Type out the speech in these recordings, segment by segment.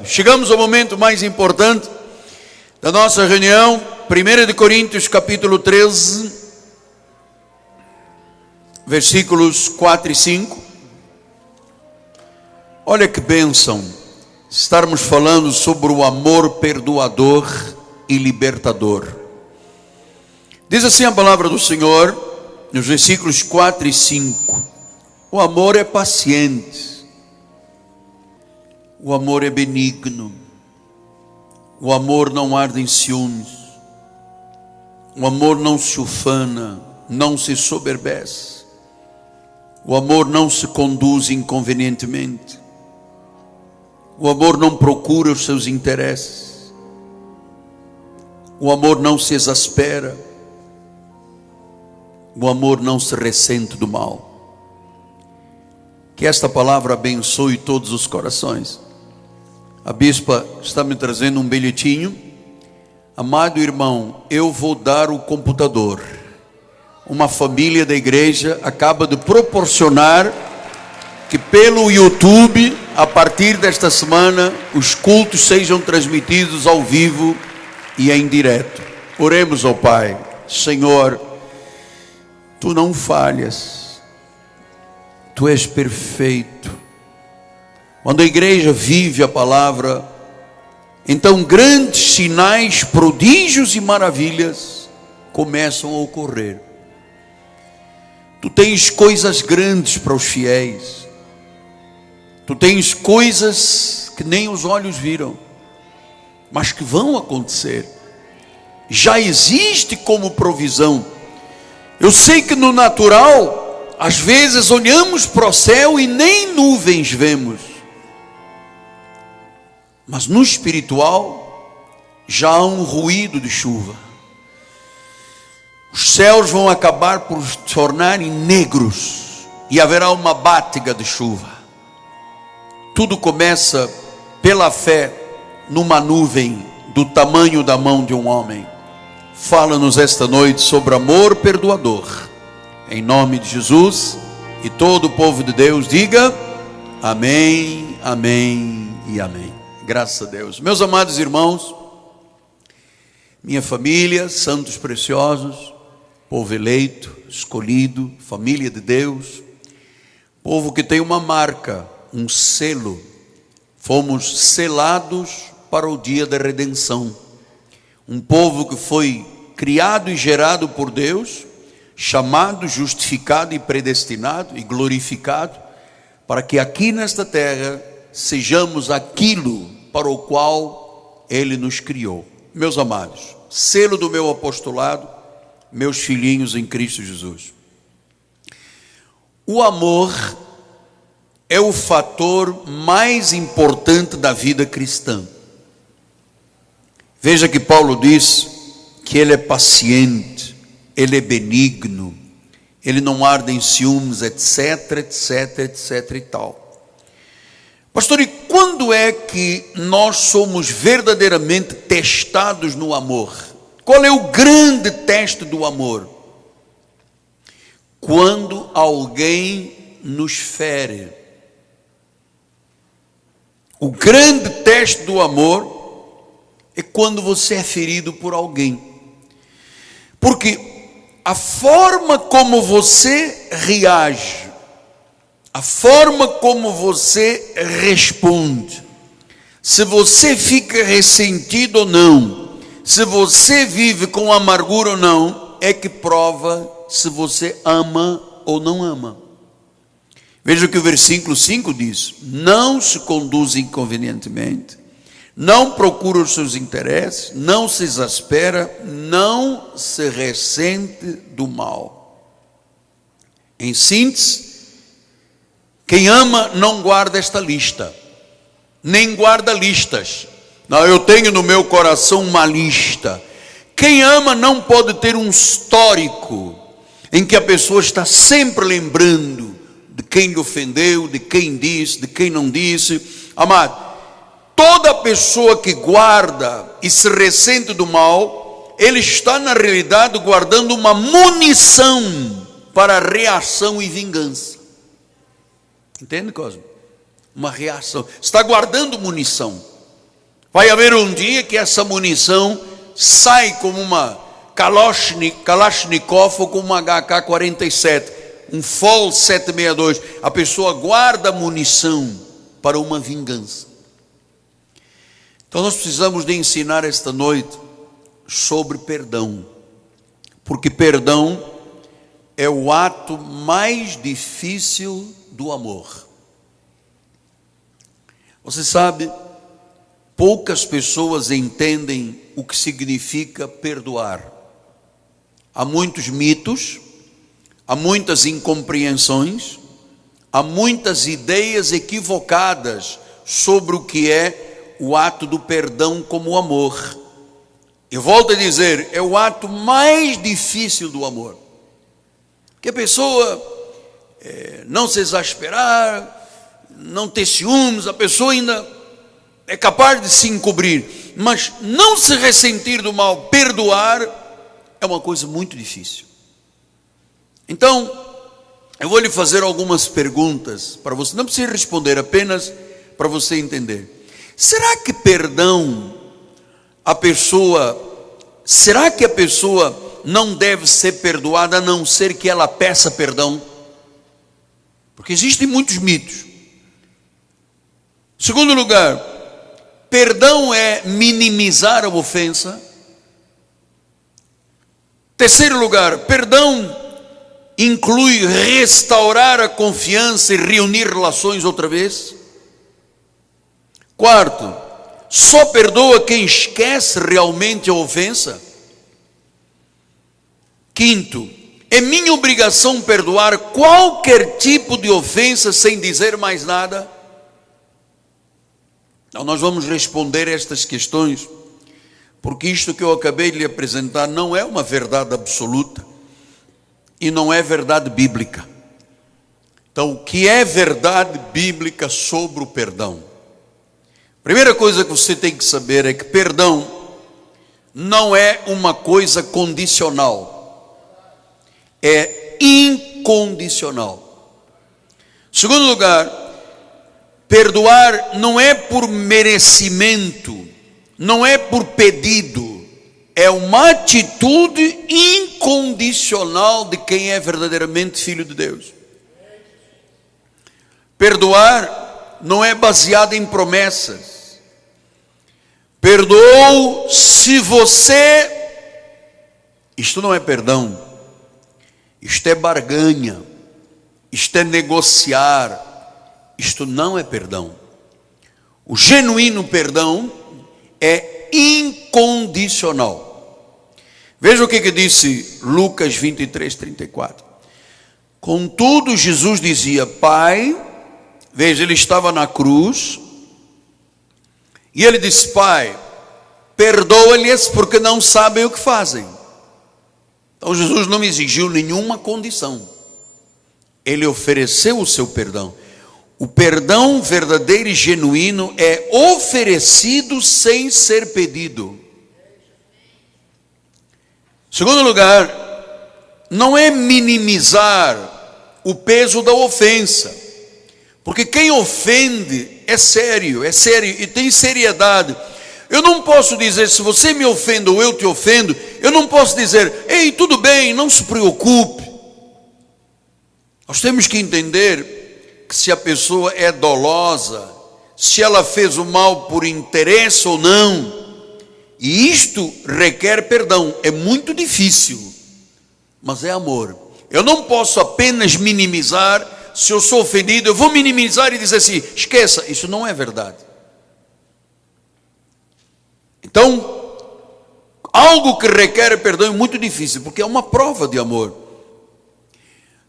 Chegamos ao momento mais importante da nossa reunião, 1 Coríntios capítulo 13, versículos 4 e 5. Olha que bênção estarmos falando sobre o amor perdoador e libertador. Diz assim a palavra do Senhor, nos versículos 4 e 5. O amor é paciente. O amor é benigno, o amor não arde em ciúmes, o amor não se ufana, não se soberbece, o amor não se conduz inconvenientemente, o amor não procura os seus interesses, o amor não se exaspera, o amor não se ressente do mal. Que esta palavra abençoe todos os corações. A bispa está me trazendo um bilhetinho. Amado irmão, eu vou dar o computador. Uma família da igreja acaba de proporcionar que pelo YouTube, a partir desta semana, os cultos sejam transmitidos ao vivo e em direto. Oremos ao Pai. Senhor, Tu não falhas. Tu és perfeito. Quando a igreja vive a palavra, então grandes sinais, prodígios e maravilhas começam a ocorrer. Tu tens coisas grandes para os fiéis. Tu tens coisas que nem os olhos viram, mas que vão acontecer. Já existe como provisão. Eu sei que no natural, às vezes olhamos para o céu e nem nuvens vemos. Mas no espiritual, já há um ruído de chuva. Os céus vão acabar por se tornarem negros e haverá uma batida de chuva. Tudo começa pela fé numa nuvem do tamanho da mão de um homem. Fala-nos esta noite sobre amor perdoador. Em nome de Jesus, e todo o povo de Deus diga amém, amém e amém. Graças a Deus. Meus amados irmãos, minha família, santos preciosos, povo eleito, escolhido, família de Deus, povo que tem uma marca, um selo. Fomos selados para o dia da redenção. Um povo que foi criado e gerado por Deus, chamado, justificado e predestinado e glorificado, para que aqui nesta terra sejamos aquilo para o qual Ele nos criou. Meus amados, selo do meu apostolado, meus filhinhos em Cristo Jesus. O amor é o fator mais importante da vida cristã. Veja que Paulo diz que ele é paciente, ele é benigno, ele não arde em ciúmes, etc, etc, etc e tal. Pastor, e quando é que nós somos verdadeiramente testados no amor? Qual é o grande teste do amor? Quando alguém nos fere. O grande teste do amor é quando você é ferido por alguém. Porque a forma como você reage, a forma como você responde, se você fica ressentido ou não, se você vive com amargura ou não, é que prova se você ama ou não ama. Veja o que o versículo 5 diz: não se conduz inconvenientemente, não procura os seus interesses, não se exaspera, não se ressente do mal. Em síntese, quem ama não guarda esta lista, nem guarda listas. Não, eu tenho no meu coração uma lista. Quem ama não pode ter um histórico em que a pessoa está sempre lembrando de quem lhe ofendeu, de quem disse, de quem não disse. Amado, toda pessoa que guarda e se ressente do mal, ele está na realidade guardando uma munição para reação e vingança. Entende, Cosmo? uma reação. Está guardando munição. Vai haver um dia que essa munição sai como uma Kalashnikov ou como uma HK-47, um FOL 762. A pessoa guarda munição para uma vingança. Então nós precisamos de ensinar esta noite sobre perdão, porque perdão é o ato mais difícil do amor. Você sabe, poucas pessoas entendem o que significa perdoar. Há muitos mitos, há muitas incompreensões, há muitas ideias equivocadas sobre o que é o ato do perdão como amor. Eu volto a dizer, é o ato mais difícil do amor. Que a pessoa não se exasperar, não ter ciúmes, a pessoa ainda é capaz de se encobrir, mas não se ressentir do mal, perdoar, é uma coisa muito difícil. Então, eu vou lhe fazer algumas perguntas para você, não precisa responder, apenas para você entender. Será que perdão, será que a pessoa não deve ser perdoada a não ser que ela peça perdão? Porque existem muitos mitos. Segundo lugar, perdão é minimizar a ofensa. Terceiro lugar, perdão inclui restaurar a confiança e reunir relações outra vez. Quarto, só perdoa quem esquece realmente a ofensa. Quinto, é minha obrigação perdoar qualquer tipo de ofensa sem dizer mais nada? Então nós vamos responder estas questões, porque isto que eu acabei de lhe apresentar não é uma verdade absoluta e não é verdade bíblica. Então, o que é verdade bíblica sobre o perdão? Primeira coisa que você tem que saber é que perdão não é uma coisa condicional, é incondicional. Segundo lugar, perdoar não é por merecimento, não é por pedido, é uma atitude incondicional de quem é verdadeiramente filho de Deus. Perdoar não é baseado em promessas. Perdoou se você... Isto não é perdão, isto é barganha, isto é negociar, isto não é perdão. O genuíno perdão é incondicional. Veja o que disse Lucas 23:34. Contudo, Jesus dizia: Pai, veja, ele estava na cruz, e ele disse: Pai, perdoa-lhes porque não sabem o que fazem. Então Jesus não me exigiu nenhuma condição, ele ofereceu o seu perdão. O perdão verdadeiro e genuíno é oferecido sem ser pedido. Segundo lugar, não é minimizar o peso da ofensa, porque quem ofende é sério e tem seriedade. Eu não posso dizer, se você me ofende ou eu te ofendo, eu não posso dizer: ei, tudo bem, não se preocupe. Nós temos que entender que se a pessoa é dolosa, se ela fez o mal por interesse ou não, e isto requer perdão. É muito difícil, mas é amor. Eu não posso apenas minimizar. Se eu sou ofendido, eu vou minimizar e dizer assim: esqueça, isso não é verdade. Então, algo que requer perdão é muito difícil, porque é uma prova de amor.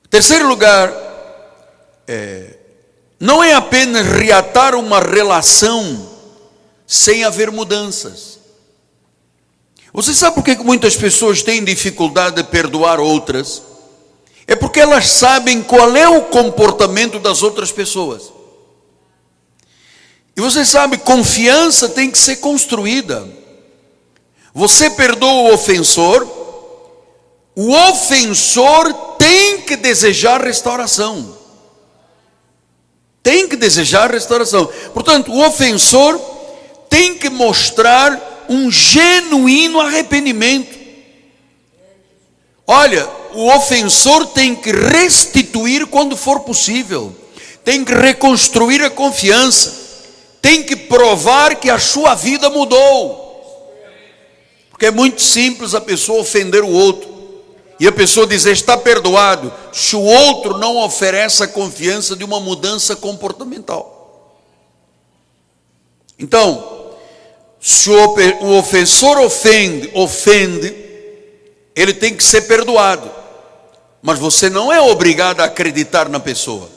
Terceiro lugar, não é apenas reatar uma relação sem haver mudanças. Você sabe por que muitas pessoas têm dificuldade de perdoar outras? É porque elas sabem qual é o comportamento das outras pessoas. E você sabe, confiança tem que ser construída. Você perdoa o ofensor tem que desejar restauração. Tem que desejar restauração. Portanto, o ofensor tem que mostrar um genuíno arrependimento. Olha, o ofensor tem que restituir quando for possível. Tem que reconstruir a confiança. Tem que provar que a sua vida mudou. Porque é muito simples a pessoa ofender o outro. E a pessoa dizer, está perdoado, se o outro não oferece a confiança de uma mudança comportamental. Então, se o ofensor ofende, ele tem que ser perdoado. Mas você não é obrigado a acreditar na pessoa.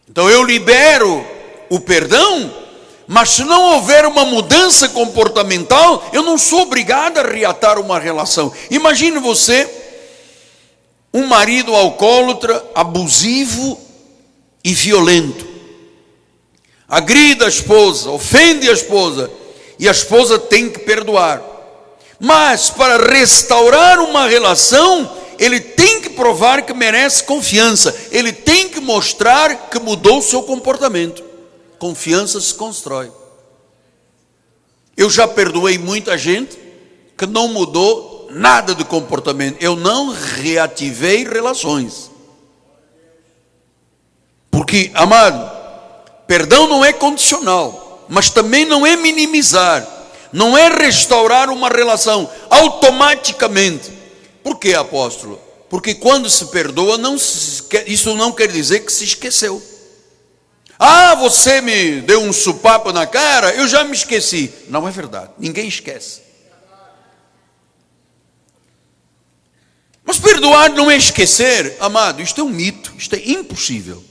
Então eu libero o perdão, mas se não houver uma mudança comportamental, eu não sou obrigado a reatar uma relação. Imagine você, um marido alcoólatra, abusivo e violento. Agride a esposa, ofende a esposa, e a esposa tem que perdoar. Mas para restaurar uma relação, ele tem que provar que merece confiança. Ele tem que mostrar que mudou o seu comportamento. Confiança se constrói. Eu já perdoei muita gente que não mudou nada de comportamento. Eu não reativei relações. Porque, amado, perdão não é condicional, mas também não é minimizar. Não é restaurar uma relação automaticamente. Por quê, apóstolo? Porque quando se perdoa, isso não quer dizer que se esqueceu. Ah, você me deu um sopapo na cara, eu já me esqueci. Não é verdade, ninguém esquece. Mas perdoar não é esquecer, amado, isto é um mito, isto é impossível.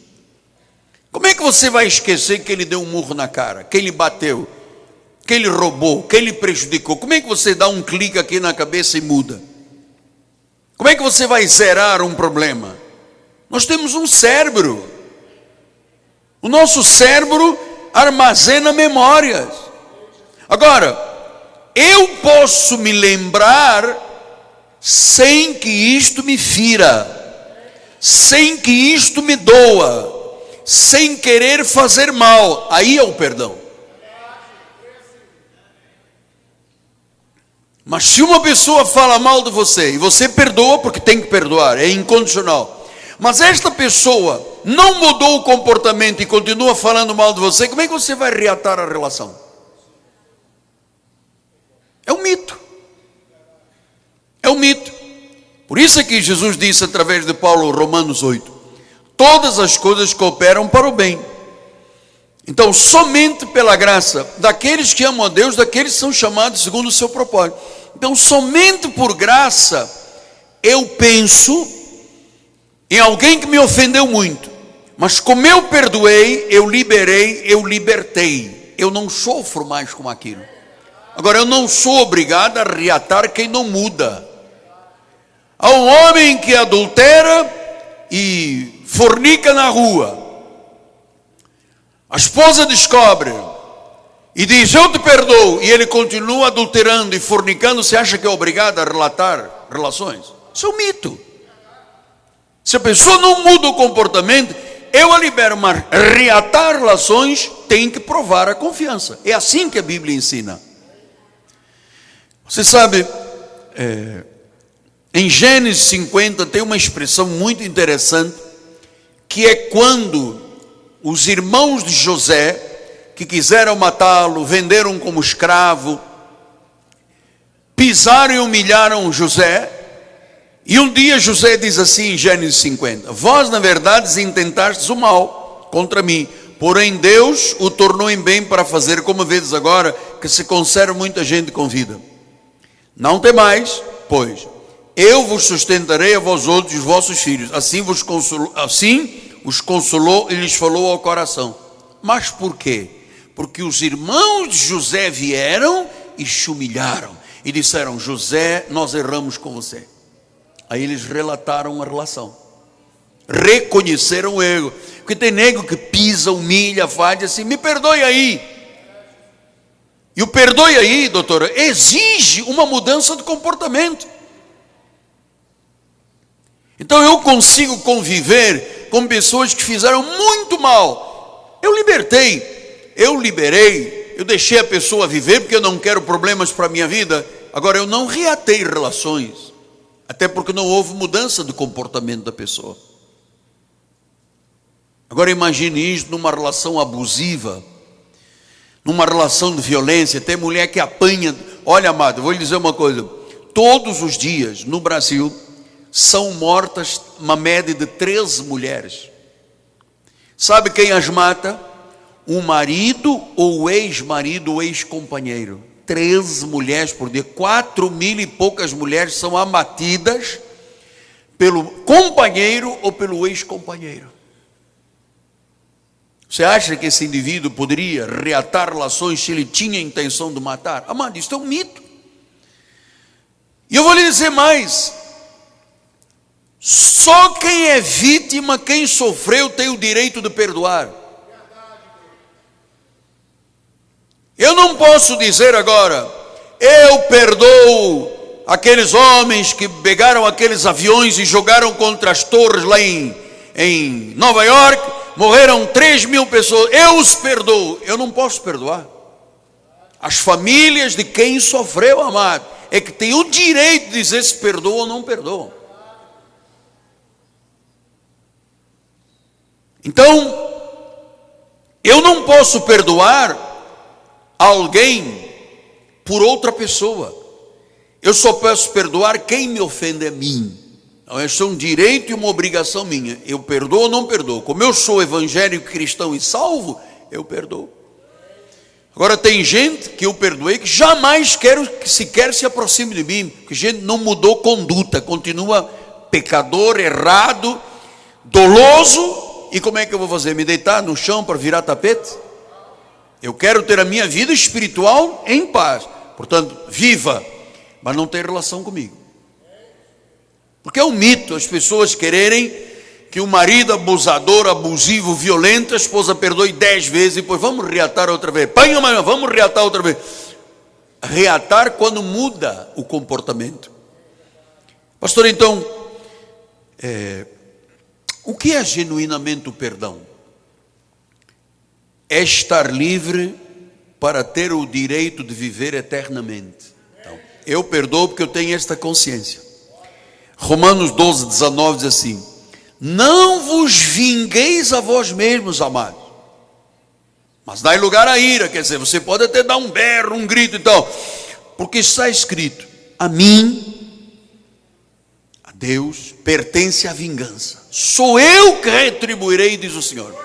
Como é que você vai esquecer que ele deu um murro na cara, que ele bateu, que ele roubou, que ele prejudicou? Como é que você dá um clique aqui na cabeça e muda? Como é que você vai zerar um problema? Nós temos um cérebro. O nosso cérebro armazena memórias. Agora, eu posso me lembrar sem que isto me fira, sem que isto me doa, sem querer fazer mal. Aí é o perdão. Mas se uma pessoa fala mal de você e você perdoa, porque tem que perdoar, é incondicional. Mas esta pessoa não mudou o comportamento e continua falando mal de você, como é que você vai reatar a relação? É um mito. É um mito. Por isso é que Jesus disse através de Paulo, Romanos 8, todas as coisas cooperam para o bem. Então, somente pela graça daqueles que amam a Deus, daqueles que são chamados segundo o seu propósito. Então, somente por graça, eu penso em alguém que me ofendeu muito, mas como eu perdoei, eu liberei, eu libertei, eu não sofro mais com aquilo. Agora, eu não sou obrigado a reatar quem não muda. Há um homem que adultera e fornica na rua, a esposa descobre e diz, eu te perdoo, e ele continua adulterando e fornicando. Você acha que é obrigado a relatar relações? Isso é um mito. Se a pessoa não muda o comportamento, eu a libero, mas reatar relações tem que provar a confiança. É assim que a Bíblia ensina. Você sabe, em Gênesis 50 tem uma expressão muito interessante, que é quando os irmãos de José, que quiseram matá-lo, venderam como escravo, pisaram e humilharam José. E um dia José diz assim em Gênesis 50, vós na verdade intentastes o mal contra mim, porém Deus o tornou em bem para fazer, como vedes agora, que se conserva muita gente com vida. Não temais, pois eu vos sustentarei a vós outros e os vossos filhos. Assim os consolou e lhes falou ao coração. Mas por quê? Porque os irmãos de José vieram e se humilharam e disseram, José, nós erramos com você. Aí eles relataram a relação, reconheceram o erro. Porque tem nego que pisa, humilha, faz assim, me perdoe aí. E o perdoe aí, doutora, exige uma mudança de comportamento. Então eu consigo conviver com pessoas que fizeram muito mal. Eu liberei, eu deixei a pessoa viver porque eu não quero problemas para a minha vida. Agora eu não reatei relações, até porque não houve mudança de comportamento da pessoa. Agora imagine isso numa relação abusiva, numa relação de violência. Tem mulher que apanha. Olha, amado, vou lhe dizer uma coisa: todos os dias no Brasil são mortas uma média de 13 mulheres. Sabe quem as mata? O marido ou o ex-marido ou ex-companheiro. 13 mulheres por dia. 4.000 e poucas mulheres são abatidas pelo companheiro ou pelo ex-companheiro. Você acha que esse indivíduo poderia reatar relações se ele tinha a intenção de matar? Amado, isso é um mito. E eu vou lhe dizer mais: só quem é vítima, quem sofreu, tem o direito de perdoar. Eu não posso dizer agora, eu perdoo aqueles homens que pegaram aqueles aviões e jogaram contra as torres lá em Nova York, morreram 3.000 pessoas, eu os perdoo. Eu não posso perdoar. As famílias de quem sofreu, amado, é que tem o direito de dizer se perdoa ou não perdoa. Então, eu não posso perdoar alguém por outra pessoa. Eu só posso perdoar quem me ofende a mim. Então, isso é um direito e uma obrigação minha. Eu perdoo ou não perdoo. Como eu sou evangélico, cristão e salvo, eu perdoo. Agora tem gente que eu perdoei que jamais quero que sequer se aproxime de mim, porque gente não mudou conduta, continua pecador, errado, doloso. E como é que eu vou fazer? Me deitar no chão para virar tapete? Eu quero ter a minha vida espiritual em paz. Portanto, viva, mas não tem relação comigo. Porque é um mito as pessoas quererem que o marido abusador, abusivo, violento, a esposa perdoe 10 vezes e depois vamos reatar outra vez. Pai, mãe, vamos reatar outra vez. Reatar quando muda o comportamento. Pastor, então, o que é genuinamente o perdão? É estar livre para ter o direito de viver eternamente. Então, eu perdoo porque eu tenho esta consciência. Romanos 12, 19 diz assim: não vos vingueis a vós mesmos, amados, mas dai lugar à ira. Quer dizer, você pode até dar um berro, um grito e tal, porque está escrito: a mim, a Deus, pertence a vingança, sou eu que retribuirei, diz o Senhor.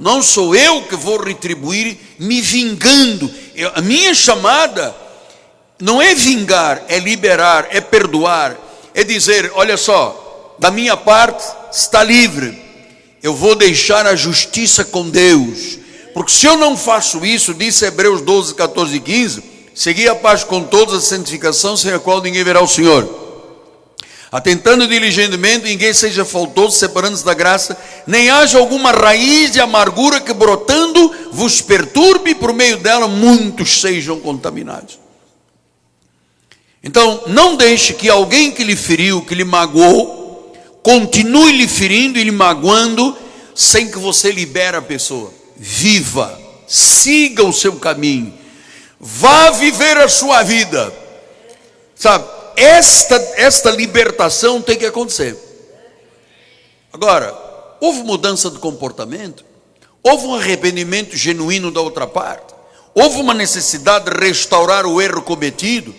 Não sou eu que vou retribuir me vingando. A minha chamada não é vingar, é liberar, é perdoar, é dizer: olha só, da minha parte está livre, eu vou deixar a justiça com Deus, porque se eu não faço isso, disse Hebreus 12, 14 e 15, segui a paz com todos, a santificação, sem a qual ninguém verá o Senhor. Atentando diligentemente, ninguém seja faltoso, separando-se da graça, nem haja alguma raiz de amargura que brotando vos perturbe, e por meio dela muitos sejam contaminados. Então, não deixe que alguém que lhe feriu, que lhe magoou, continue lhe ferindo e lhe magoando, sem que você libere a pessoa. Viva, siga o seu caminho, vá viver a sua vida, sabe? Esta libertação tem que acontecer. Agora, houve mudança de comportamento, houve um arrependimento genuíno da outra parte, houve uma necessidade de restaurar o erro cometido.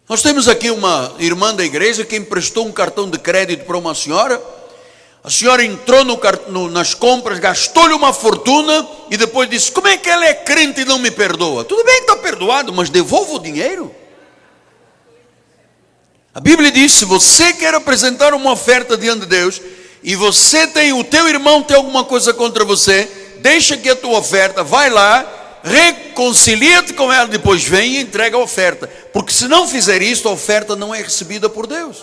Nós temos aqui uma irmã da igreja que emprestou um cartão de crédito para uma senhora. A senhora entrou nas compras, gastou-lhe uma fortuna e depois disse: como é que ela é crente e não me perdoa? Tudo bem, está perdoado, mas devolva o dinheiro. A Bíblia diz: se você quer apresentar uma oferta diante de Deus e você tem, o teu irmão tem alguma coisa contra você, deixa que a tua oferta, vai lá, reconcilia-te com ela, depois vem e entrega a oferta, porque se não fizer isso, a oferta não é recebida por Deus.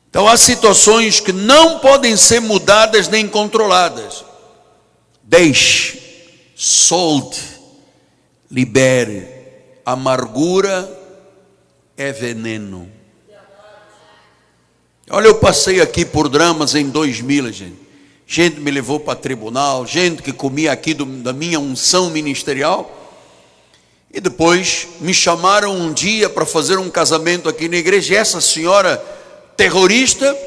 Então há situações que não podem ser mudadas nem controladas. Deixe, solte, libere. Amargura é veneno. Olha, eu passei aqui por dramas em 2000, gente. Gente me levou para tribunal, gente que comia aqui da minha unção ministerial. E depois me chamaram um dia para fazer um casamento aqui na igreja. E essa senhora terrorista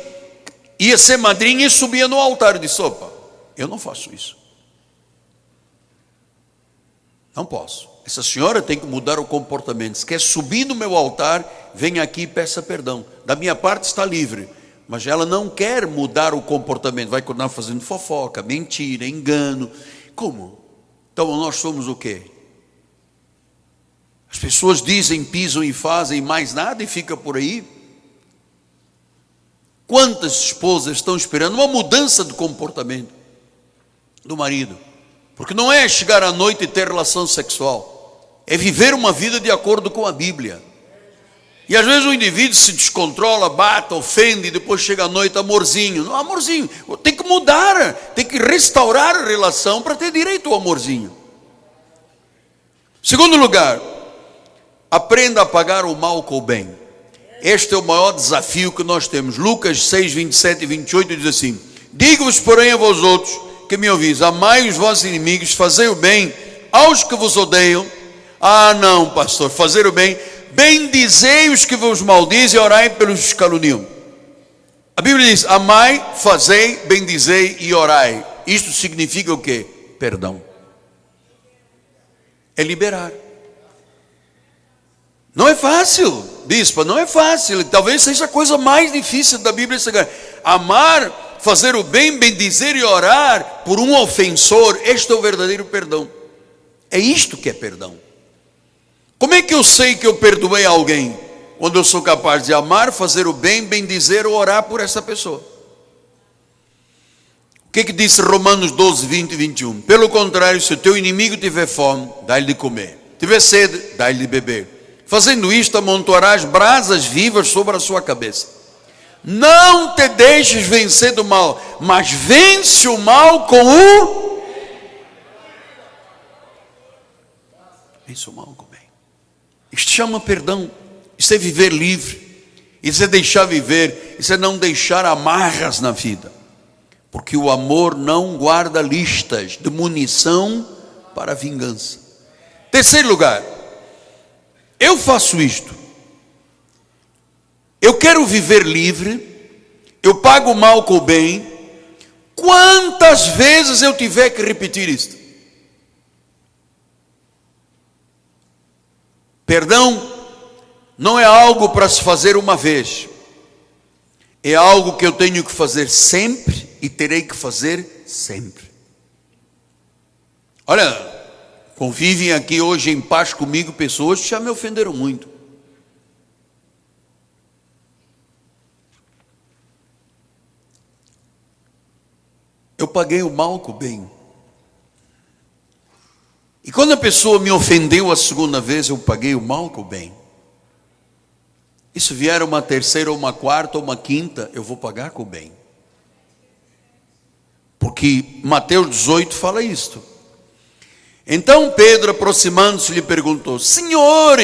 ia ser madrinha e subia no altar. Eu disse: opa, eu não faço isso. Não posso. Essa senhora tem que mudar o comportamento. Se quer subir no meu altar, venha aqui e peça perdão. Da minha parte está livre. Mas ela não quer mudar o comportamento. Vai continuar fazendo fofoca, mentira, engano. Como? Então nós somos o quê? As pessoas dizem, pisam e fazem mais nada e fica por aí. Quantas esposas estão esperando uma mudança de comportamento do marido? Porque não é chegar à noite e ter relação sexual, é viver uma vida de acordo com a Bíblia. E às vezes o indivíduo se descontrola, bate, ofende, e depois chega à noite, amorzinho. Não, amorzinho, tem que mudar, tem que restaurar a relação para ter direito ao amorzinho. Segundo lugar, aprenda a pagar o mal com o bem. Este é o maior desafio que nós temos. Lucas 6, 27 e 28 diz assim: digo-vos, porém, a vós outros que me ouvis, amai os vossos inimigos, fazei o bem aos que vos odeiam. Ah, não, pastor, fazer o bem. Bendizei os que vos maldizem e orai pelos que caluniam. A Bíblia diz: amai, fazei, bendizei e orai. Isto significa o quê? Perdão. É liberar. Não é fácil, bispa, não é fácil. Talvez seja a coisa mais difícil da Bíblia. Amar, fazer o bem, bendizer e orar por um ofensor. Este é o verdadeiro perdão. É isto que é perdão. Como é que eu sei que eu perdoei alguém? Quando eu sou capaz de amar, fazer o bem, bendizer ou orar por essa pessoa. O que disse Romanos 12, 20 e 21? Pelo contrário, se o teu inimigo tiver fome, dá-lhe de comer. Tiver sede, dá-lhe de beber. Fazendo isto, amontoarás brasas vivas sobre a sua cabeça. Não te deixes vencer do mal, mas vence o mal com o... Vence o mal com o bem. Isto chama perdão. Isso é viver livre. Isso é deixar viver. Isso é não deixar amarras na vida. Porque o amor não guarda listas de munição para vingança. Terceiro lugar, eu faço isto. Eu quero viver livre. Eu pago o mal com o bem. Quantas vezes eu tiver que repetir isto? Perdão não é algo para se fazer uma vez. É algo que eu tenho que fazer sempre e terei que fazer sempre. Olha, convivem aqui hoje em paz comigo pessoas que já me ofenderam muito. Eu paguei o mal com o bem. E quando a pessoa me ofendeu a segunda vez, eu paguei o mal com o bem. E se vier uma terceira, ou uma quarta, ou uma quinta, eu vou pagar com o bem. Porque Mateus 18 fala isto. Então Pedro, aproximando-se, lhe perguntou: Senhor,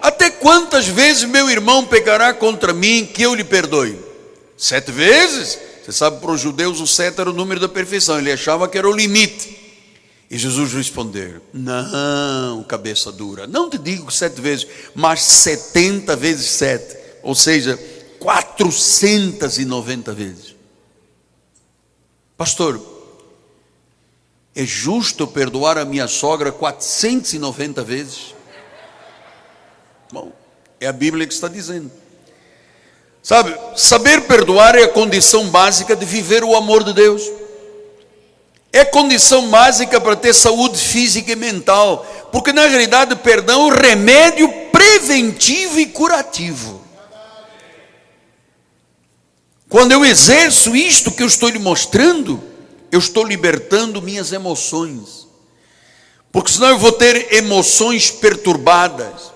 até quantas vezes meu irmão pecará contra mim que eu lhe perdoe? 7 vezes? Você sabe, para os judeus o 7 era o número da perfeição. Ele achava que era o limite. E Jesus respondeu: não, cabeça dura, não te digo 7 vezes, mas 70 vezes 7, ou seja, 490 vezes. Pastor, é justo eu perdoar a minha sogra 490 vezes? Bom, é a Bíblia que está dizendo. Sabe, saber perdoar é a condição básica de viver o amor de Deus. É condição básica para ter saúde física e mental. Porque na realidade o perdão é um remédio preventivo e curativo. Quando eu exerço isto que eu estou lhe mostrando, eu estou libertando minhas emoções. Porque senão eu vou ter emoções perturbadas.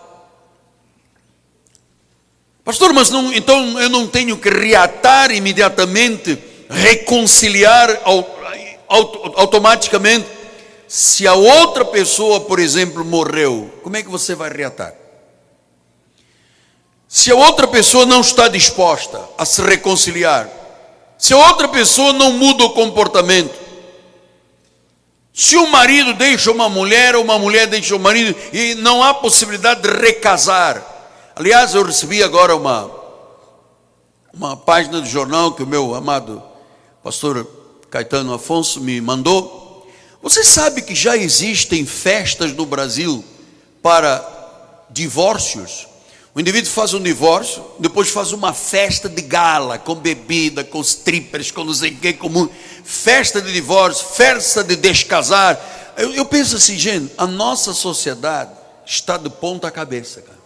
Pastor, mas não, então eu não tenho que reatar imediatamente, reconciliar automaticamente. Se a outra pessoa, por exemplo, morreu, como é que você vai reatar? Se a outra pessoa não está disposta a se reconciliar, se a outra pessoa não muda o comportamento, se o marido deixa uma mulher ou uma mulher deixa o marido e não há possibilidade de recasar. Aliás, eu recebi agora uma página do jornal que o meu amado pastor Caetano Afonso me mandou. Você sabe que já existem festas no Brasil para divórcios? O indivíduo faz um divórcio, depois faz uma festa de gala, com bebida, com strippers, com não sei o que, comum, festa de divórcio, festa de descasar. Eu penso assim, gente, a nossa sociedade está de ponta cabeça, cara.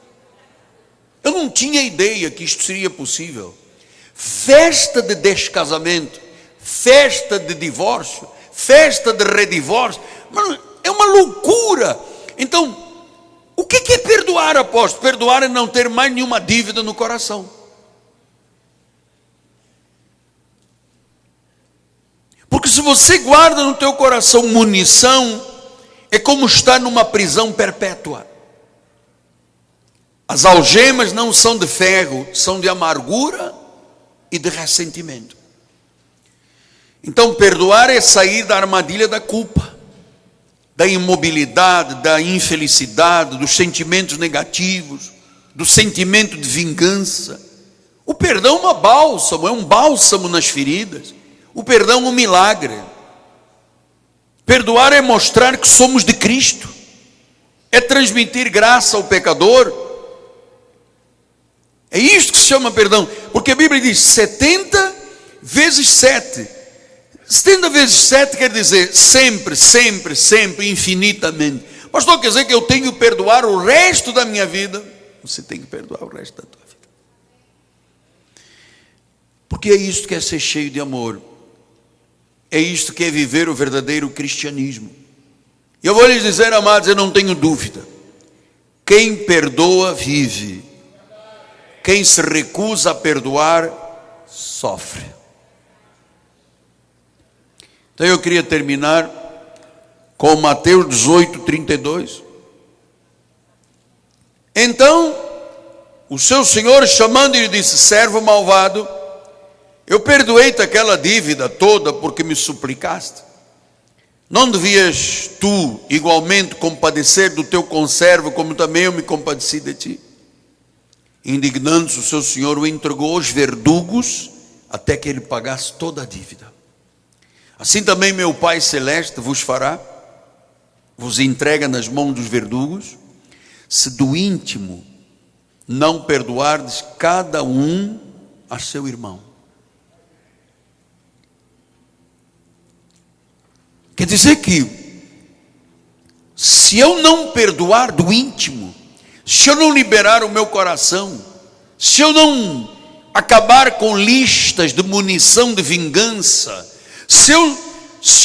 Eu não tinha ideia que isto seria possível. Festa de descasamento, festa de divórcio, festa de redivórcio, mano, é uma loucura. Então, o que é perdoar, apóstolo? Perdoar é não ter mais nenhuma dívida no coração. Porque se você guarda no teu coração munição, é como estar numa prisão perpétua. As algemas não são de ferro, são de amargura e de ressentimento. Então perdoar é sair da armadilha da culpa, da imobilidade, da infelicidade, dos sentimentos negativos, do sentimento de vingança. O perdão é um bálsamo nas feridas. O perdão é um milagre. Perdoar é mostrar que somos de Cristo, é transmitir graça ao pecador. É isto que se chama perdão, porque a Bíblia diz 70 vezes 7. 70 vezes 7 quer dizer sempre, sempre, sempre, infinitamente. Pastor, quer dizer que eu tenho que perdoar o resto da minha vida? Você tem que perdoar o resto da tua vida. Porque é isto que é ser cheio de amor. É isto que é viver o verdadeiro cristianismo. E eu vou lhes dizer, amados, eu não tenho dúvida. Quem perdoa, vive. Quem se recusa a perdoar, sofre. Então eu queria terminar com Mateus 18:32. Então o seu senhor, chamando-lhe, disse: servo malvado, eu perdoei-te aquela dívida toda porque me suplicaste. Não devias tu igualmente compadecer do teu conservo, como também eu me compadeci de ti? Indignando-se, o seu senhor o entregou aos verdugos até que ele pagasse toda a dívida. Assim também meu Pai Celeste vos fará, vos entrega nas mãos dos verdugos, se do íntimo não perdoardes cada um a seu irmão. Quer dizer que, se eu não perdoar do íntimo, se eu não liberar o meu coração, se eu não acabar com listas de munição de vingança, se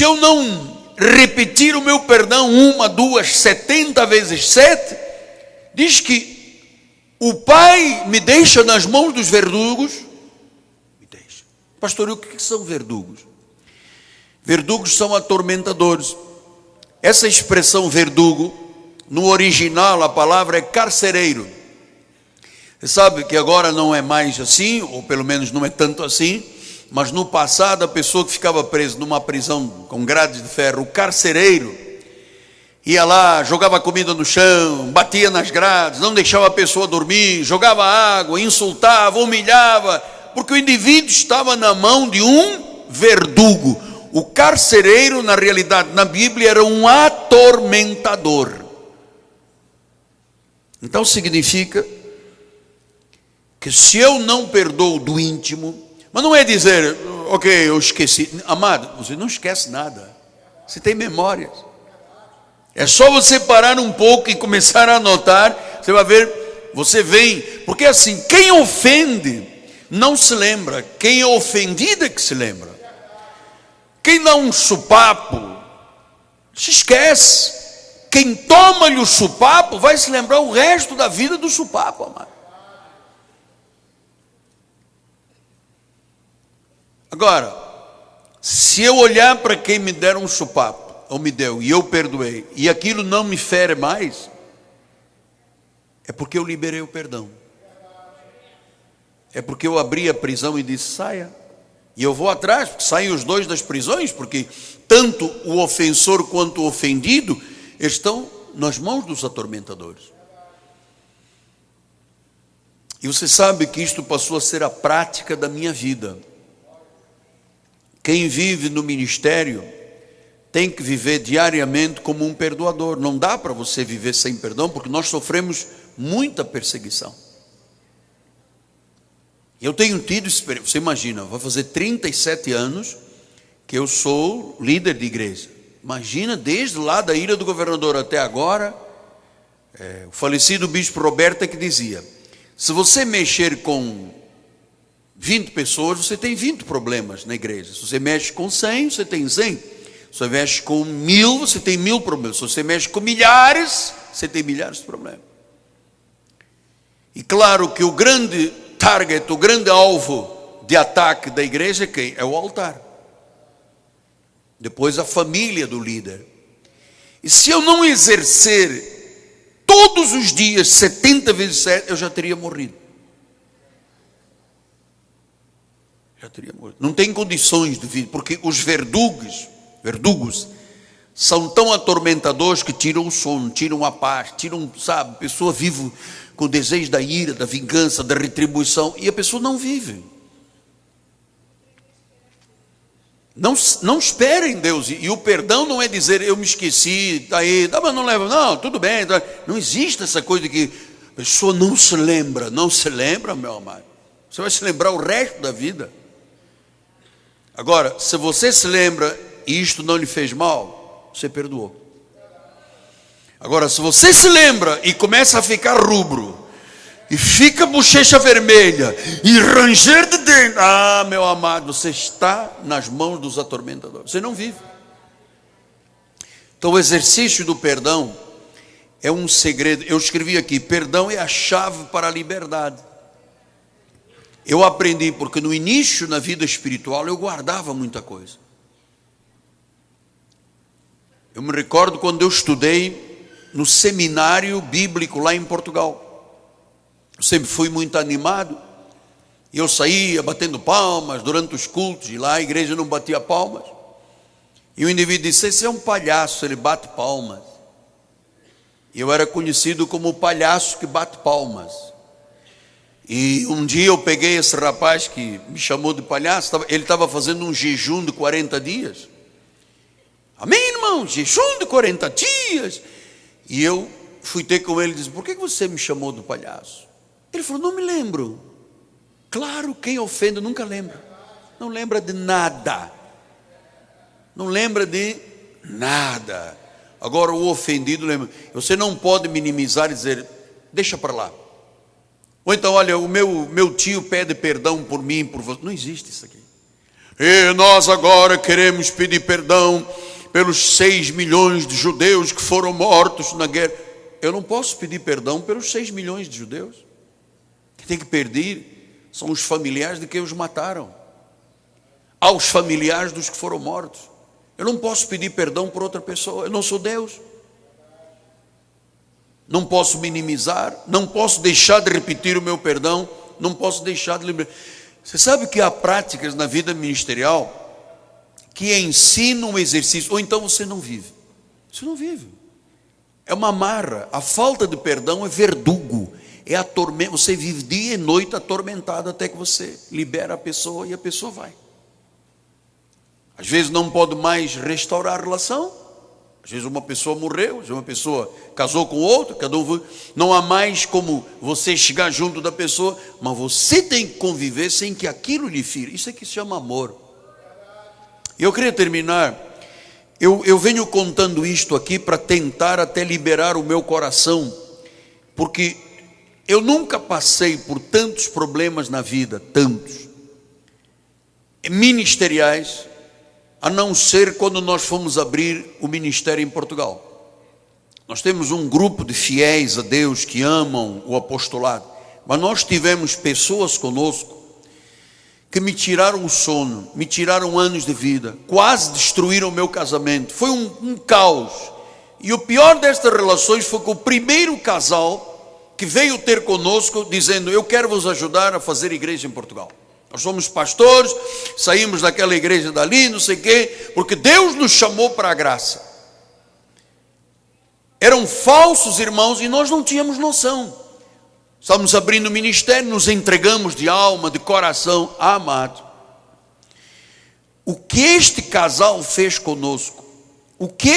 eu não repetir o meu perdão 1, 2, 70 vezes 7, diz que o Pai me deixa nas mãos dos verdugos. Me deixa. Pastor, e o que são verdugos? Verdugos são atormentadores. Essa expressão verdugo, no original a palavra é carcereiro. Você sabe que agora não é mais assim, ou pelo menos não é tanto assim, mas no passado a pessoa que ficava presa numa prisão com grades de ferro, o carcereiro, ia lá, jogava comida no chão, batia nas grades, não deixava a pessoa dormir, jogava água, insultava, humilhava, porque o indivíduo estava na mão de um verdugo. O carcereiro, na realidade, na Bíblia, era um atormentador. Então significa que se eu não perdoo do íntimo, mas não é dizer, ok, eu esqueci. Amado, você não esquece nada. Você tem memórias. É só você parar um pouco e começar a anotar. Você vai ver, você vem. Porque assim, quem ofende não se lembra. Quem é ofendido é que se lembra. Quem dá um supapo se esquece. Quem toma-lhe o supapo vai se lembrar o resto da vida do supapo, amado. Agora, se eu olhar para quem me deram um supapo, ou me deu, e eu perdoei, e aquilo não me fere mais, é porque eu liberei o perdão. É porque eu abri a prisão e disse: saia. E eu vou atrás, porque saem os dois das prisões, porque tanto o ofensor quanto o ofendido estão nas mãos dos atormentadores. E você sabe que isto passou a ser a prática da minha vida. Quem vive no ministério tem que viver diariamente como um perdoador. Não dá para você viver sem perdão, porque nós sofremos muita perseguição. Eu tenho tido experiência. Você imagina, vai fazer 37 anos que eu sou líder de igreja. Imagina, desde lá da ilha do governador até agora, o falecido bispo Roberto é que dizia: se você mexer com 20 pessoas, você tem 20 problemas na igreja. Se você mexe com 100, você tem 100. Se você mexe com 1000, você tem 1000 problemas. Se você mexe com milhares, você tem milhares de problemas. E claro que o grande target, o grande alvo de ataque da igreja é quem? É o altar. Depois a família do líder. E se eu não exercer todos os dias 70 vezes 7, eu já teria morrido. Não tem condições de vida, porque os verdugos são tão atormentadores que tiram o sono, tiram a paz, tiram, sabe, a pessoa vive com o desejo da ira, da vingança, da retribuição, e a pessoa não vive. Não espera em Deus, e o perdão não é dizer eu me esqueci, está aí, mas não leva, não, tudo bem, não existe essa coisa de que a pessoa não se lembra, meu amado, você vai se lembrar o resto da vida. Agora, se você se lembra e isto não lhe fez mal, você perdoou. Agora, se você se lembra e começa a ficar rubro, e fica bochecha vermelha, e ranger de dentro, meu amado, você está nas mãos dos atormentadores, você não vive. Então o exercício do perdão é um segredo. Eu escrevi aqui: perdão é a chave para a liberdade. Eu aprendi porque no início, na vida espiritual, eu guardava muita coisa. Eu me recordo quando eu estudei no seminário bíblico lá em Portugal. Eu sempre fui muito animado, e eu saía batendo palmas durante os cultos, e lá a igreja não batia palmas. E o indivíduo disse: esse é um palhaço, ele bate palmas. E eu era conhecido como o palhaço que bate palmas. E um dia eu peguei esse rapaz que me chamou de palhaço, ele estava fazendo um jejum de 40 dias. Amém, irmão? Jejum de 40 dias. E eu fui ter com ele e disse: por que você me chamou de palhaço? Ele falou: não me lembro. Claro, quem ofende nunca lembra. Não lembra de nada. Não lembra de nada. Agora o ofendido lembra. Você não pode minimizar e dizer: deixa para lá. Ou então: olha, o meu tio pede perdão por mim, por você. Não existe isso aqui. E nós agora queremos pedir perdão pelos 6 milhões de judeus que foram mortos na guerra. Eu não posso pedir perdão pelos 6 milhões de judeus. Quem tem que pedir são os familiares de quem os mataram, aos familiares dos que foram mortos. Eu não posso pedir perdão por outra pessoa, eu não sou Deus. Não posso minimizar, não posso deixar de repetir o meu perdão, não posso deixar de lembrar. Você sabe que há práticas na vida ministerial que ensinam um exercício, ou então você não vive. Você não vive. É uma amarra. A falta de perdão é verdugo, é atormento. Você vive dia e noite atormentado até que você libera a pessoa e a pessoa vai. Às vezes não pode mais restaurar a relação. Às vezes uma pessoa morreu, às vezes uma pessoa casou com outra, cada um foi. Não há mais como você chegar junto da pessoa, mas você tem que conviver sem que aquilo lhe fira. Isso é que se chama amor. E eu queria terminar, eu venho contando isto aqui para tentar até liberar o meu coração, porque eu nunca passei por tantos problemas na vida, tantos, ministeriais, a não ser quando nós fomos abrir o ministério em Portugal. Nós temos um grupo de fiéis a Deus que amam o apostolado, mas nós tivemos pessoas conosco que me tiraram o sono, me tiraram anos de vida, quase destruíram o meu casamento. Foi um caos. E o pior destas relações foi que o primeiro casal que veio ter conosco dizendo: eu quero vos ajudar a fazer igreja em Portugal. Nós somos pastores, saímos daquela igreja dali, não sei o quê, porque Deus nos chamou para a graça. Eram falsos irmãos e nós não tínhamos noção. Estávamos abrindo o ministério, nos entregamos de alma, de coração. Amado, o que este casal fez conosco, o que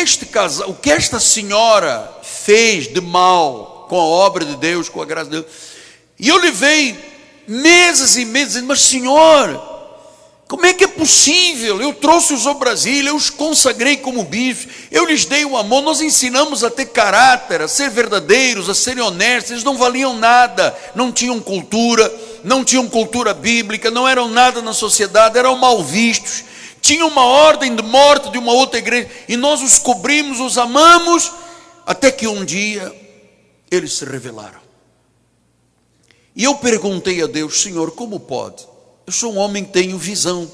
esta senhora fez de mal com a obra de Deus, com a graça de Deus. E eu levei meses e meses dizendo: mas Senhor, como é que é possível? Eu trouxe-os ao Brasil, eu os consagrei como bispos, eu lhes dei o amor, nós ensinamos a ter caráter, a ser verdadeiros, a serem honestos. Eles não valiam nada, não tinham cultura bíblica, não eram nada na sociedade, eram mal vistos, tinham uma ordem de morte de uma outra igreja, e nós os cobrimos, os amamos, até que um dia eles se revelaram. E eu perguntei a Deus: Senhor, como pode? Eu sou um homem que tenho visão,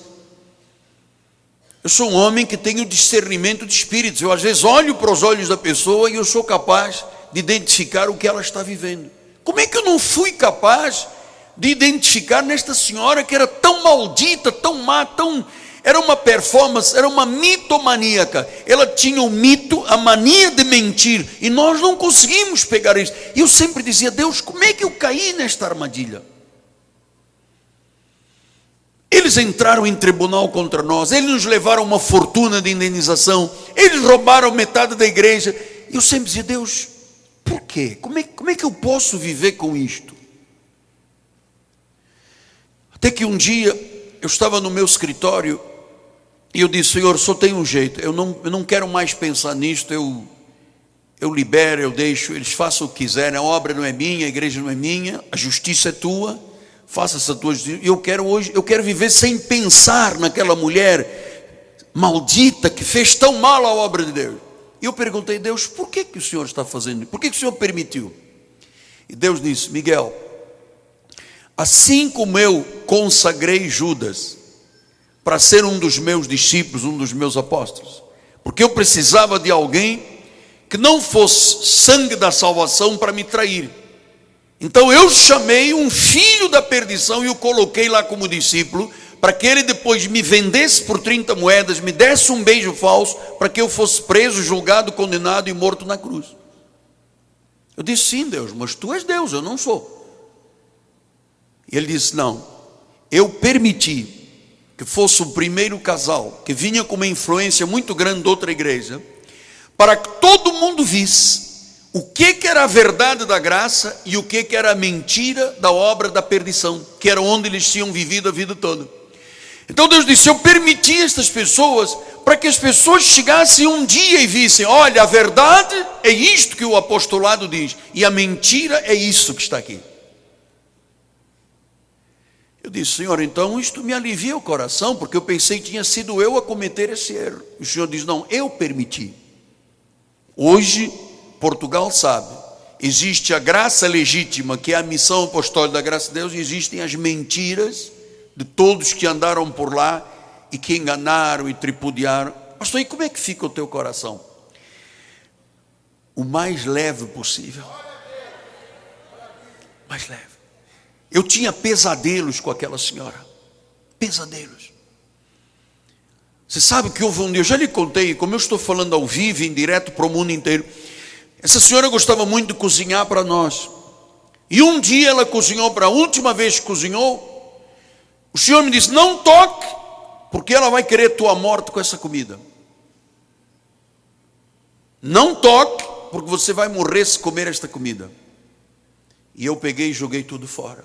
eu sou um homem que tenho discernimento de espíritos. Eu às vezes olho para os olhos da pessoa e eu sou capaz de identificar o que ela está vivendo. Como é que eu não fui capaz de identificar nesta senhora que era tão maldita, tão má, era uma performance, era uma mitomaníaca. Ela tinha o mito, a mania de mentir, e nós não conseguimos pegar isso. E eu sempre dizia: Deus, como é que eu caí nesta armadilha? Eles entraram em tribunal contra nós, eles nos levaram uma fortuna de indenização, eles roubaram metade da igreja. E eu sempre dizia: Deus, por quê? Como é que eu posso viver com isto? Até que um dia eu estava no meu escritório e eu disse: Senhor, só tem um jeito, eu não quero mais pensar nisto, eu libero, eu deixo, eles façam o que quiserem, a obra não é minha, a igreja não é minha, a justiça é tua, faça essa tua justiça. E eu quero viver sem pensar naquela mulher maldita que fez tão mal à obra de Deus. E eu perguntei: Deus, por que o Senhor está fazendo isso? Por que o Senhor permitiu? E Deus disse: Miguel, assim como eu consagrei Judas para ser um dos meus discípulos, um dos meus apóstolos, porque eu precisava de alguém que não fosse sangue da salvação para me trair. Então eu chamei um filho da perdição e o coloquei lá como discípulo, para que ele depois me vendesse por 30 moedas, me desse um beijo falso, para que eu fosse preso, julgado, condenado e morto na cruz. Eu disse: sim, Deus, mas tu és Deus, eu não sou. E ele disse: não, eu permiti que fosse o primeiro casal que vinha com uma influência muito grande de outra igreja, para que todo mundo visse o que era a verdade da graça e o que era a mentira da obra da perdição, que era onde eles tinham vivido a vida toda. Então Deus disse: eu permiti estas pessoas para que as pessoas chegassem um dia e vissem: olha, a verdade é isto que o apostolado diz, e a mentira é isso que está aqui. Eu disse: Senhor, então isto me alivia o coração, porque eu pensei que tinha sido eu a cometer esse erro. E o Senhor diz: não, eu permiti. Hoje Portugal sabe, existe a graça legítima, que é a missão apostólica da graça de Deus, e existem as mentiras de todos que andaram por lá e que enganaram e tripudiaram. Pastor, e como é que fica o teu coração? O mais leve possível. Mais leve. Eu tinha pesadelos com aquela senhora. Pesadelos. Você sabe que houve um dia, eu já lhe contei, como eu estou falando ao vivo, em direto para o mundo inteiro. Essa senhora gostava muito de cozinhar para nós. E um dia ela cozinhou, para a última vez que cozinhou, o Senhor me disse: não toque, porque ela vai querer tua morte com essa comida. Não toque, porque você vai morrer se comer esta comida. E eu peguei e joguei tudo fora.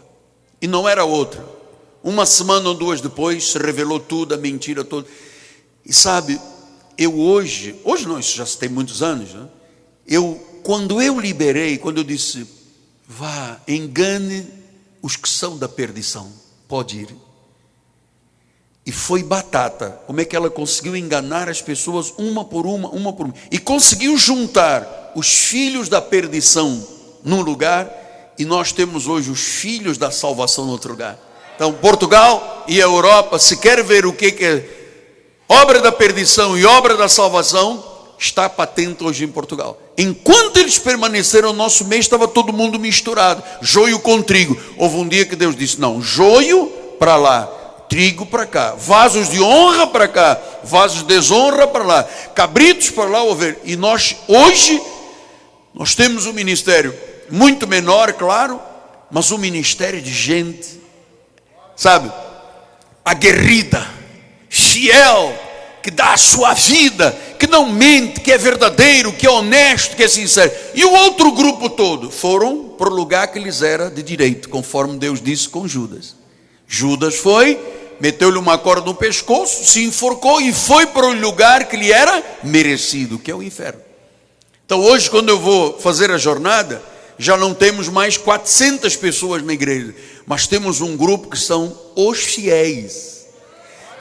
E não era outra. Uma semana ou duas depois se revelou tudo, a mentira toda. E sabe, eu hoje não, isso já tem muitos anos, né? Quando eu liberei, quando eu disse: vá, engane os que são da perdição, pode ir. E foi batata. Como é que ela conseguiu enganar as pessoas uma por uma, e conseguiu juntar os filhos da perdição num lugar, e nós temos hoje os filhos da salvação no outro lugar. Então Portugal e a Europa, se quer ver o que é obra da perdição e obra da salvação, está patente hoje em Portugal. Enquanto eles permaneceram, o nosso meio estava todo mundo misturado, joio com trigo. Houve um dia que Deus disse, não, joio para lá, trigo para cá, vasos de honra para cá, vasos de desonra para lá, cabritos para lá, ovelha. E nós, hoje, nós temos um ministério muito menor, claro, mas um ministério de gente, sabe, aguerrida, fiel, que dá a sua vida, que não mente, que é verdadeiro, que é honesto, que é sincero. E o outro grupo todo foram para o lugar que lhes era de direito, conforme Deus disse com Judas. Judas foi, meteu-lhe uma corda no pescoço, se enforcou e foi para o lugar que lhe era merecido, que é o inferno. Então hoje, quando eu vou fazer a jornada, já não temos mais 400 pessoas na igreja, mas temos um grupo que são os fiéis,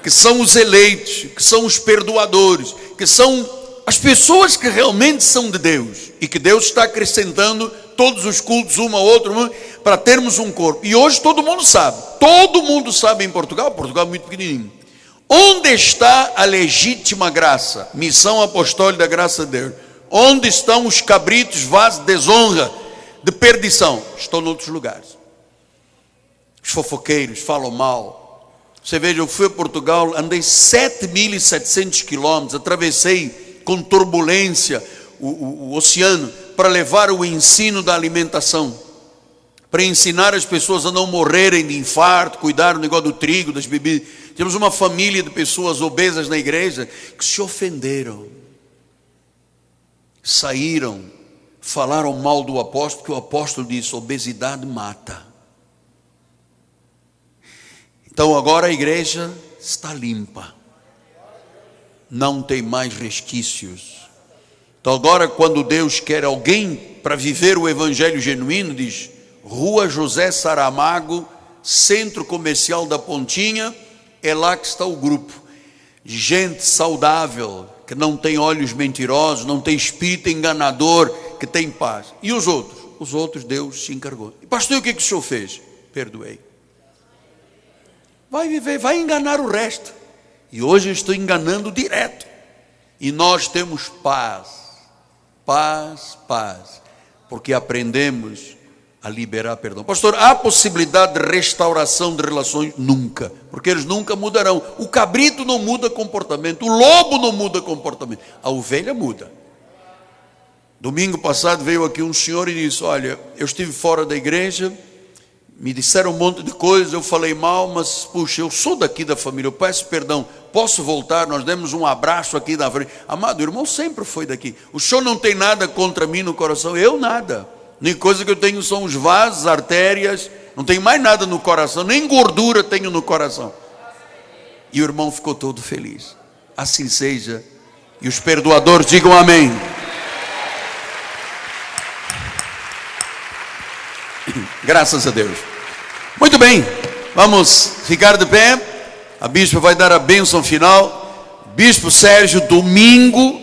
que são os eleitos, que são os perdoadores, que são as pessoas que realmente são de Deus, e que Deus está acrescentando todos os cultos, uma a outra, para termos um corpo. E hoje todo mundo sabe em Portugal é muito pequenininho, onde está a legítima graça, missão apostólica da graça de Deus? Onde estão os cabritos, vasos de desonra, de perdição? Estão em outros lugares. Os fofoqueiros falam mal. Você veja, eu fui a Portugal, andei 7.700 quilômetros, atravessei com turbulência o oceano, para levar o ensino da alimentação, para ensinar as pessoas a não morrerem de infarto, cuidar do negócio do trigo, das bebidas. Temos uma família de pessoas obesas na igreja, que se ofenderam, saíram, falaram mal do apóstolo, porque o apóstolo disse, obesidade mata. Então agora a igreja está limpa, não tem mais resquícios. Então agora, quando Deus quer alguém para viver o evangelho genuíno, diz, Rua José Saramago, Centro Comercial da Pontinha, é lá que está o grupo de gente saudável, que não tem olhos mentirosos, não tem espírito enganador, que tem paz. E os outros? Os outros Deus se encarregou. E pastor, o que o senhor fez? Perdoei. Vai viver, vai enganar o resto. E hoje eu estou enganando direto. E nós temos paz, porque aprendemos a liberar perdão. Pastor, há possibilidade de restauração de relações? Nunca, porque eles nunca mudarão. O cabrito não muda comportamento, o lobo não muda comportamento, a ovelha muda. Domingo passado veio aqui um senhor e disse, olha, eu estive fora da igreja, me disseram um monte de coisas, eu falei mal, mas puxa, eu sou daqui da família, eu peço perdão, posso voltar? Nós demos um abraço aqui na frente. Amado, o irmão sempre foi daqui. O senhor não tem nada contra mim no coração? Eu nada. Nem coisa que eu tenho são os vasos, artérias, não tenho mais nada no coração, nem gordura tenho no coração. E o irmão ficou todo feliz. Assim seja. E os perdoadores digam amém. Graças a Deus. Muito bem, vamos ficar de pé. A bispa vai dar a bênção final. Bispo Sérgio, domingo,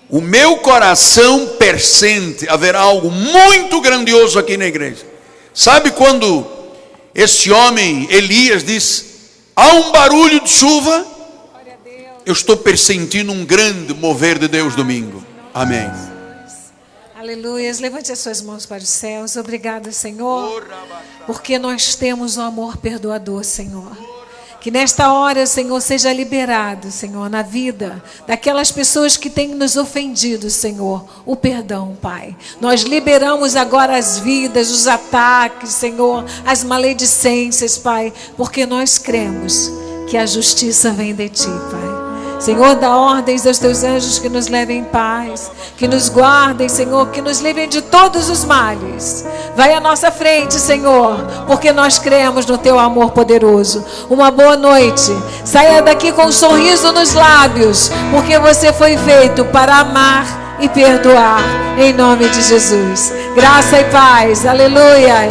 o meu coração persente, haverá algo muito grandioso aqui na igreja. Sabe quando este homem, Elias, disse, há um barulho de chuva? Eu estou pressentindo um grande mover de Deus domingo. Amém. Aleluias, levante as suas mãos para os céus. Obrigada, Senhor, porque nós temos um amor perdoador, Senhor. Que nesta hora, Senhor, seja liberado, Senhor, na vida daquelas pessoas que têm nos ofendido, Senhor, o perdão, Pai. Nós liberamos agora as vidas, os ataques, Senhor, as maledicências, Pai, porque nós cremos que a justiça vem de Ti, Pai. Senhor, dá ordens aos teus anjos que nos levem em paz, que nos guardem, Senhor, que nos livrem de todos os males. Vai à nossa frente, Senhor, porque nós cremos no teu amor poderoso. Uma boa noite. Saia daqui com um sorriso nos lábios, porque você foi feito para amar e perdoar, em nome de Jesus. Graça e paz. Aleluia.